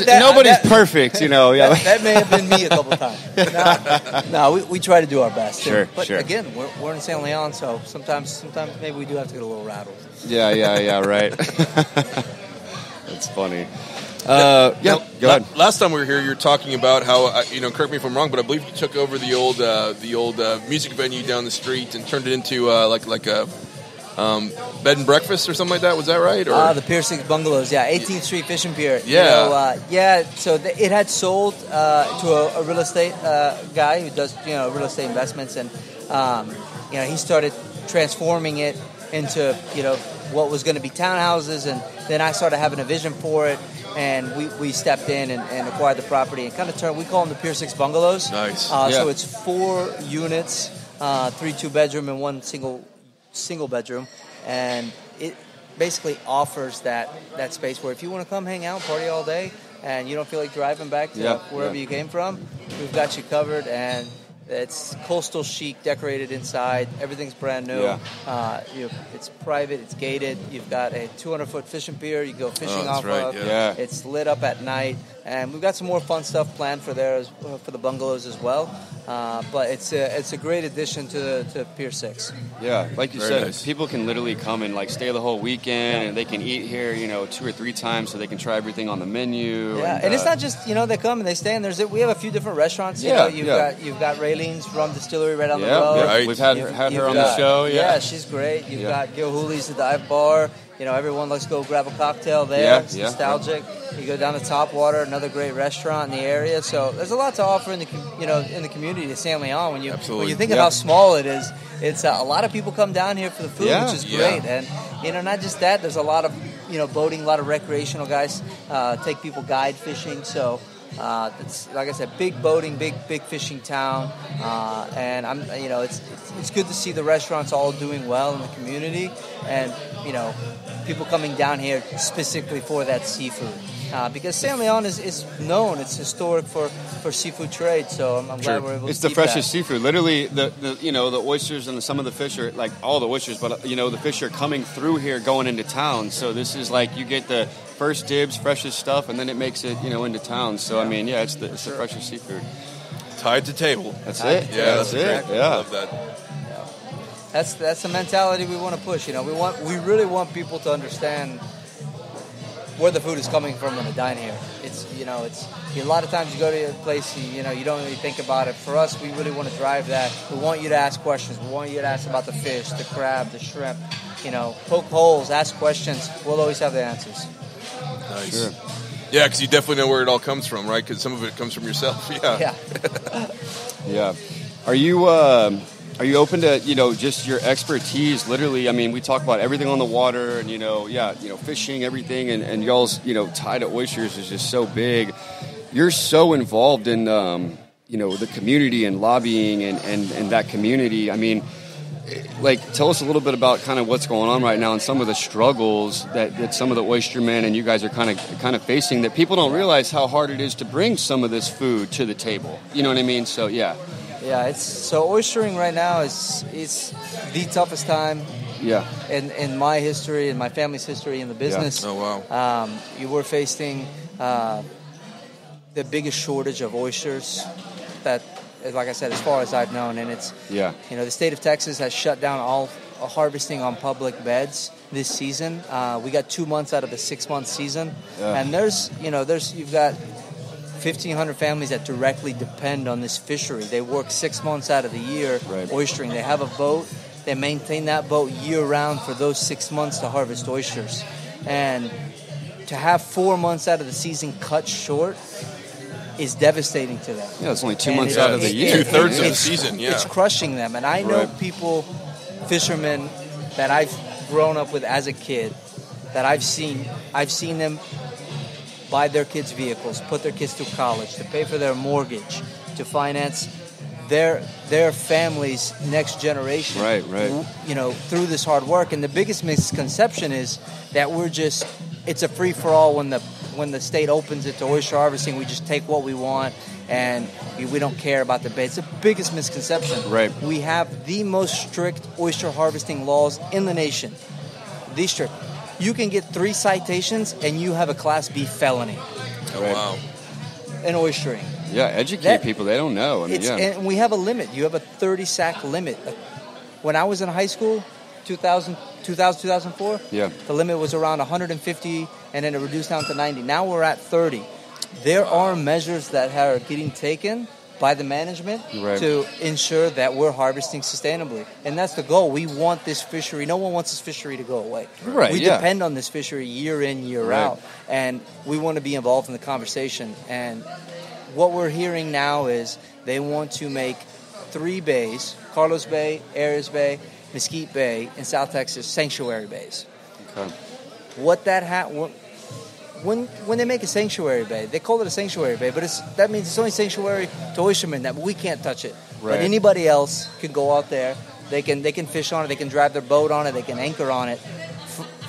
Nobody's perfect, you know. Yeah. That may have been me a couple times. No, we try to do our best. Sure, but sure. again, we're in San Leon, so sometimes maybe we do have to get a little rattled. Yeah, right. That's funny. Go ahead. Last time we were here, you were talking about how, correct me if I'm wrong, but I believe you took over the old music venue down the street and turned it into like a bed and breakfast or something like that. Was that right? Or? The Pier 6 Bungalows, 18th Street Fish and Pier. Yeah. So it had sold to a real estate guy who does, real estate investments, and he started transforming it into, what was going to be townhouses, and then I started having a vision for it, and we stepped in and acquired the property and kind of we call them the Pier 6 Bungalows. Nice. So it's 4 units, 3 2-bedroom and 1 single bedroom, and it basically offers that space where if you want to come hang out, party all day, and you don't feel like driving back to wherever you came from, we've got you covered. And it's coastal chic, decorated inside. Everything's brand new. It's private. It's gated. You've got a 200-foot fishing pier you go fishing off of. Yeah. It's lit up at night, and we've got some more fun stuff planned for the bungalows as well. But it's a great addition to Pier 6. Yeah, like you said, nice. People can literally come and stay the whole weekend, and they can eat here, 2 or 3 times, so they can try everything on the menu. Yeah, and it's not just they come and they stay, and we have a few different restaurants. You've got Raylene's Rum Distillery right on the road. Right. We've had her on the show. Yeah, she's great. You've got Gil Hooley's the dive bar. Everyone likes to go grab a cocktail there. It's nostalgic. You go down to Topwater, another great restaurant in the area. So there's a lot to offer in the community of San Leon. When you think of how small it is, it's a lot of people come down here for the food, which is great. And not just that, there's a lot of boating, a lot of recreational guys take people guide fishing. So it's like I said, big boating, big fishing town, and it's good to see the restaurants all doing well in the community, and people coming down here specifically for that seafood. Because San Leon is known; it's historic for seafood trade. So I'm glad we're able to. It's the freshest seafood. Literally, the oysters and some of the fish are all the oysters, but the fish are coming through here, going into town. So this is you get the first dibs, freshest stuff, and then it makes it into town. So it's the freshest seafood. Tied to table. That's it. Yeah, that's it. Yeah, I love that. That's the mentality we want to push. We really want people to understand where the food is coming from when they dine here. It's a lot of times you go to a place, you don't really think about it. For us, we really want to drive that. We want you to ask questions. We want you to ask about the fish, the crab, the shrimp. Poke holes, ask questions. We'll always have the answers. Nice. Sure. Yeah, because you definitely know where it all comes from, right? Because some of it comes from yourself. Yeah. Yeah. Are you open to just your expertise? Literally, we talk about everything on the water, and fishing, everything, and y'all's tie to oysters is just so big. You're so involved in the community and lobbying and that community. Tell us a little bit about kind of what's going on right now and some of the struggles that some of the oystermen and you guys are kind of facing, that people don't realize how hard it is to bring some of this food to the table. You know what I mean? So yeah. Yeah, so oystering right now is the toughest time. Yeah. In my history, in my family's history in the business. Yeah. Oh wow. You were facing the biggest shortage of oysters that, like I said, as far as I've known, and it's the state of Texas has shut down all harvesting on public beds this season. We got 2 months out of the 6-month season, and you've got 1,500 families that directly depend on this fishery. They work 6 months out of the year oystering. They have a boat. They maintain that boat year-round for those 6 months to harvest oysters. And to have 4 months out of the season cut short is devastating to them. Yeah, it's only 2 months out of the year. 2/3 of the season, It's crushing them. And I know people, fishermen, that I've grown up with as a kid, that I've seen them buy their kids' vehicles, put their kids through college, to pay for their mortgage, to finance their family's next generation. Right. Through this hard work. And the biggest misconception is that it's a free for all when the state opens it to oyster harvesting. We just take what we want and we don't care about the bait. It's the biggest misconception. Right. We have the most strict oyster harvesting laws in the nation. The strict. You can get 3 citations and you have a Class B felony. Oh, wow. And oystering. Yeah, educate people. They don't know. I mean, And we have a limit. You have a 30 sack limit. When I was in high school, 2004, the limit was around 150, and then it reduced down to 90. Now we're at 30. There are measures that are getting taken by the management to ensure that we're harvesting sustainably. And that's the goal. We want this fishery. No one wants this fishery to go away. Right, we depend on this fishery year in, year out. And we want to be involved in the conversation. And what we're hearing now is they want to make 3 bays, Carlos Bay, Aries Bay, Mesquite Bay, in South Texas, sanctuary bays. Okay. When they make a sanctuary bay, they call it a sanctuary bay, but that means it's only sanctuary to oystermen, that we can't touch it. Right. But anybody else can go out there. They can fish on it. They can drive their boat on it. They can anchor on it.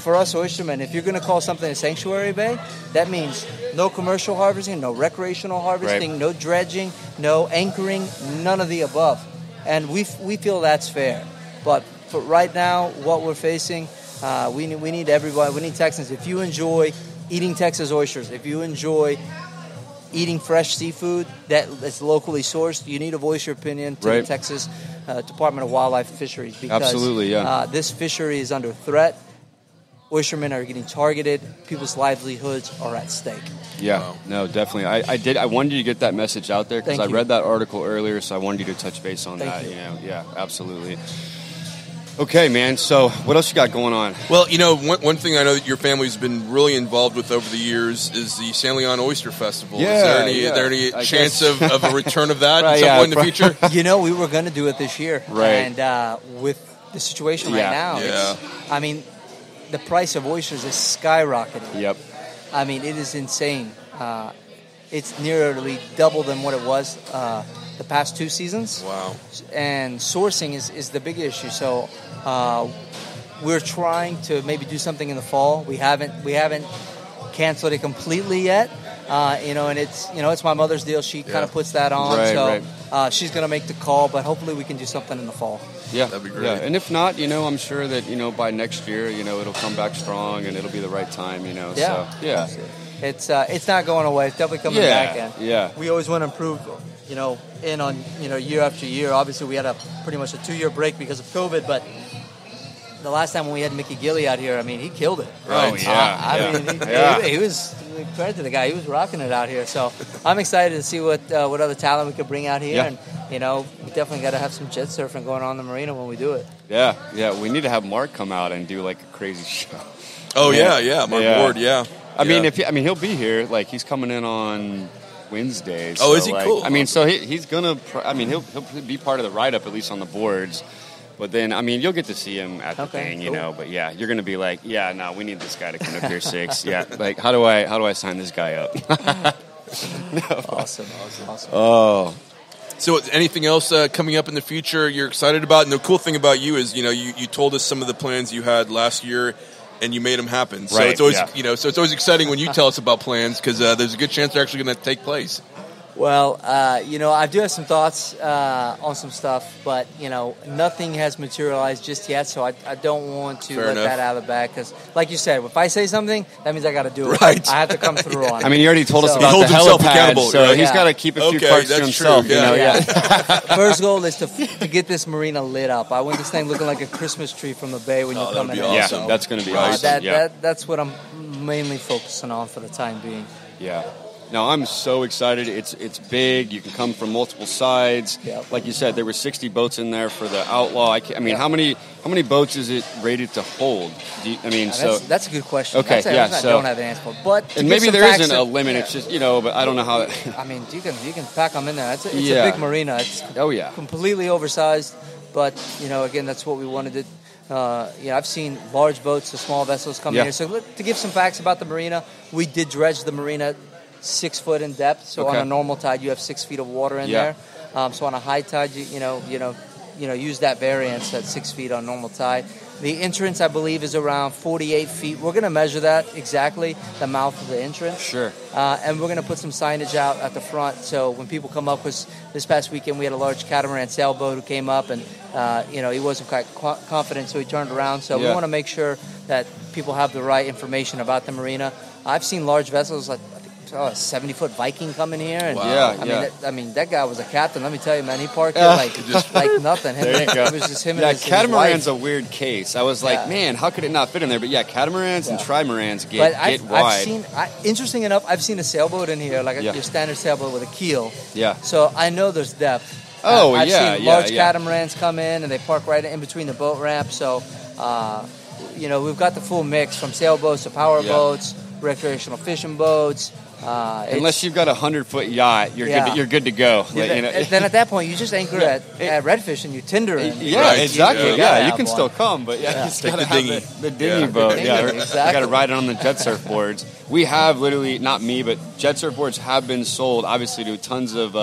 For us oystermen, if you're going to call something a sanctuary bay, that means no commercial harvesting, no recreational harvesting, no dredging, no anchoring, none of the above. And we feel that's fair. But for right now, what we're facing, we need everybody. We need Texans. If you enjoy eating Texas oysters, if you enjoy eating fresh seafood that is locally sourced, you need a voice your opinion to the Texas Department of Wildlife and Fisheries, because this fishery is under threat. Oystermen are getting targeted. People's livelihoods are at stake. Yeah, no, definitely. I wanted you to get that message out there because I read that article earlier, so I wanted you to touch base on that. You know, yeah, absolutely. Okay, man. So, what else you got going on? Well, you know, one thing I know that your family's been really involved with over the years is the San Leon Oyster Festival. Yeah, is there any chance of a return of that at some point in the future? You know, we were going to do it this year, right? And with the situation right now, I mean, the price of oysters is skyrocketing. Yep. I mean, it is insane. It's nearly double than what it was the past 2 seasons. Wow. And sourcing is the big issue. So we're trying to maybe do something in the fall. We haven't canceled it completely yet. And it's my mother's deal. She kind of puts that on. She's going to make the call, but hopefully we can do something in the fall. Yeah, that'd be great. Yeah. And if not, I'm sure that by next year, it'll come back strong and it'll be the right time. Yeah. So yeah. It's not going away. It's definitely coming back. And yeah. We always want to improve, in on, year after year. Obviously, we had pretty much a 2-year break because of COVID, but the last time when we had Mickey Gilly out here, I mean, he killed it. Right. Oh, yeah. I mean, he was, credit to the guy, he was rocking it out here. So I'm excited to see what other talent we could bring out here. Yeah. And, we definitely got to have some jet surfing going on in the marina when we do it. Yeah. We need to have Mark come out and do like a crazy show. Oh, yeah. Mark Ward, yeah. I mean, he'll be here. Like, he's coming in on Wednesdays. Oh, is he? Cool. I mean, so he's gonna. He'll be part of the write-up, at least on the boards. But then, you'll get to see him at the thing, cool. But yeah, you're gonna be like, no, we need this guy to come up here 6. Yeah, like how do I sign this guy up? Awesome. Oh. So, anything else coming up in the future you're excited about? And the cool thing about you is, you told us some of the plans you had last year, and you made them happen. So it's always, it's always exciting when you tell us about plans because there's a good chance they're actually going to take place. Well, I do have some thoughts on some stuff, but, nothing has materialized just yet, so I don't want to let that out of the bag because, like you said, if I say something, that means I got to do it. Right. I have to come through on it. I mean, you already told us about the helipad, so he's got to keep a few parts to himself. First goal is to get this marina lit up. I want this thing looking like a Christmas tree from the bay when you come in. Awesome. Yeah, so that's going to be awesome. That's what I'm mainly focusing on for the time being. Yeah. No, I'm so excited. It's big. You can come from multiple sides. Yep. Like you said, there were 60 boats in there for the Outlaw. How many boats is it rated to hold? That's a good question. Okay, I don't have an answer for. But and maybe there isn't a limit. It's just but I don't know how. I mean, you can pack them in there. It's a big marina. It's completely oversized. But again, that's what we wanted to. I've seen large boats to small vessels come in here. So to give some facts about the marina, we did dredge the marina 6 foot in depth. So on a normal tide, you have 6 feet of water in there. So on a high tide, you use that variance at 6 feet on normal tide. The entrance, I believe, is around 48 feet. We're going to measure that exactly, the mouth of the entrance. Sure. And we're going to put some signage out at the front. So when people come up, because this past weekend we had a large catamaran sailboat who came up and, he wasn't quite confident, so he turned around. So we want to make sure that people have the right information about the marina. I've seen large vessels, like a 70-foot Viking coming here. And Wow. I mean, that guy was a captain. Let me tell you, man. He parked here like nothing. There you go. It was just him and his catamaran's wife. a weird case. I was like, man, how could it not fit in there? But catamarans and trimarans get wide. Interesting enough, I've seen a sailboat in here, like your standard sailboat with a keel. Yeah. So I know there's depth. I've seen large catamarans come in, and they park right in between the boat ramp. So, we've got the full mix from sailboats to power boats, recreational fishing boats. Unless you've got a 100-foot yacht, you're good to go. Then at that point, you just anchor at Redfish and you tinder in. Exactly. You can still come, but you just take gotta the dinghy. have the dinghy boat. Exactly. You got to ride it on the jet surf boards. We have literally, not me, but jet surf boards have been sold, obviously, to tons of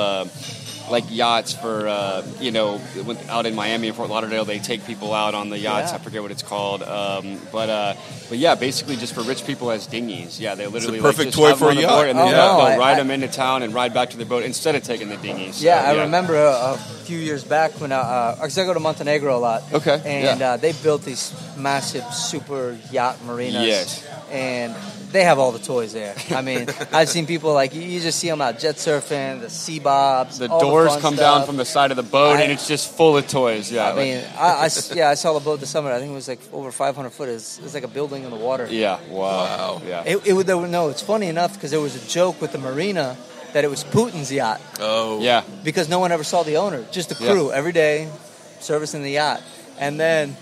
yachts for out in Miami and Fort Lauderdale. They take people out on the yachts. I forget what it's called, but yeah, basically just for rich people as dinghies. Yeah, they literally it's a perfect just toy have for a them on the yacht. board and then they'll ride them into town and ride back to their boat instead of taking the dinghies. So, I remember a few years back when because I go to Montenegro a lot. Okay, and they built these massive super yacht marinas. Yes. And they have all the toys there. I mean, I've seen people you just see them out jet surfing, the sea bobs. The doors come down from the side of the boat, and it's just full of toys. Yeah, I saw the boat this summer. I think it was like over 500 foot. It's like a building in the water. Yeah, wow. Yeah. It's funny enough because there was a joke with the Marina that it was Putin's yacht. Oh, yeah. Because no one ever saw the owner, just the crew every day servicing the yacht. And then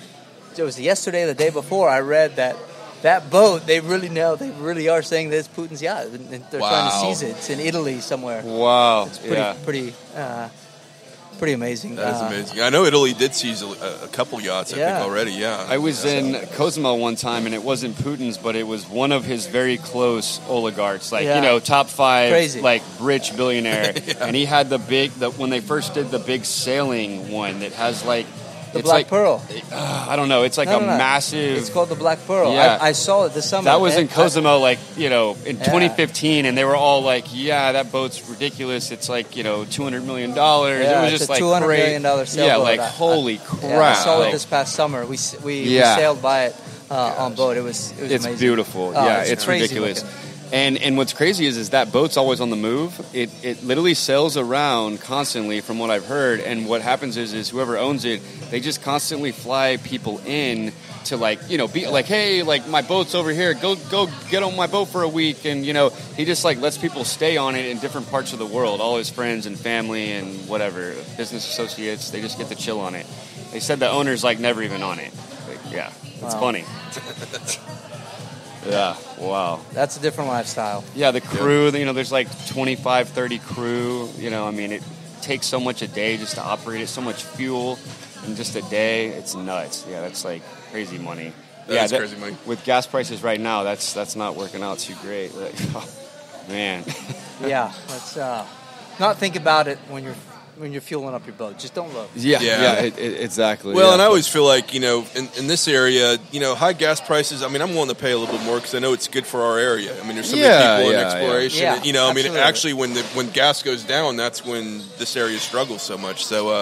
it was yesterday, the day before, I read that boat, they really are saying that it's Putin's yacht. They're trying to seize it. It's in Italy somewhere. Wow. It's pretty amazing. That is amazing. I know Italy did seize a couple yachts, I think, already, I was in Cozumel one time, and it wasn't Putin's, but it was one of his very close oligarchs, top 5, crazy, rich billionaire. And he had when they first did the big sailing one that has the Black Pearl. I don't know. It's like massive. It's called the Black Pearl. Yeah. I saw it this summer. That was in Cozumel, in 2015, and they were all like, that boat's ridiculous. It's like, $200 million. Yeah, it was just a $200 million sailboat. Yeah, holy crap. I saw it this past summer. We sailed by it on boat. It's amazing. It's beautiful. It's ridiculous. Looking. And what's crazy is that boat's always on the move. It literally sails around constantly, from what I've heard. And what happens is whoever owns it, they just constantly fly people in to be like, hey, my boat's over here. Go get on my boat for a week. And he just lets people stay on it in different parts of the world. All his friends and family and whatever business associates, they just get to chill on it. They said the owner's never even on it. It's funny. Yeah, wow. That's a different lifestyle. Yeah, the crew, there's 25, 30 crew. It takes so much a day just to operate it, so much fuel in just a day. It's nuts. Yeah, that's crazy money. That's crazy money. With gas prices right now, that's not working out too great. Man. Yeah, let's not think about it when you're fueling up your boat. Just don't look. Exactly. Well, and I always feel like, in this area, high gas prices, I'm willing to pay a little bit more because I know it's good for our area. There's so many people in exploration. Yeah, and, actually when gas goes down, that's when this area struggles so much. There's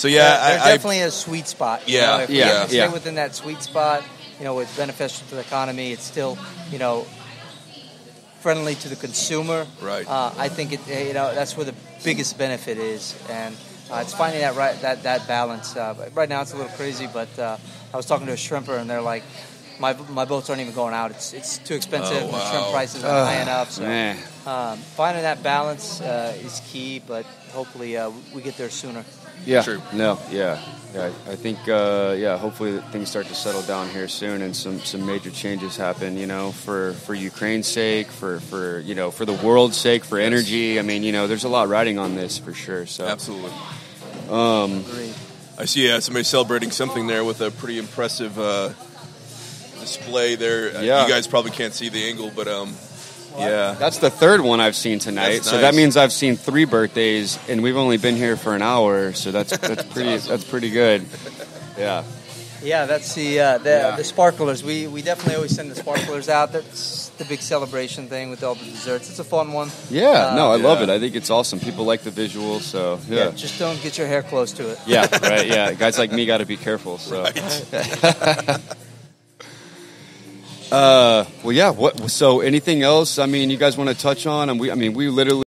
definitely a sweet spot. If you can stay within that sweet spot, it's beneficial to the economy. It's still, friendly to the consumer. Right. I think that's where the biggest benefit is, and it's finding that balance. Right now it's a little crazy, but I was talking to a shrimper, and they're like, my boats aren't even going out. It's too expensive. Oh, wow. The shrimp prices aren't high enough. So finding that balance is key, but hopefully we get there sooner. Yeah. True. No. Yeah. I think. Hopefully things start to settle down here soon, and some major changes happen. For Ukraine's sake, for the world's sake, for energy. There's a lot riding on this for sure. So absolutely. Agreed. I see somebody celebrating something there with a pretty impressive display there. You guys probably can't see the angle, but that's the third one I've seen tonight. That's so nice. that means I've seen 3 birthdays, and we've only been here for an hour. So that's pretty awesome. That's pretty good. Yeah. Yeah, that's the sparklers. We definitely always send the sparklers out. That's the big celebration thing with all the desserts. It's a fun one. Yeah, I love it. I think it's awesome. People like the visuals, so yeah. Just don't get your hair close to it. Yeah, right. Yeah, guys like me got to be careful. So. Right. Well, yeah. What? So, anything else? I mean, you guys want to touch on? And we literally.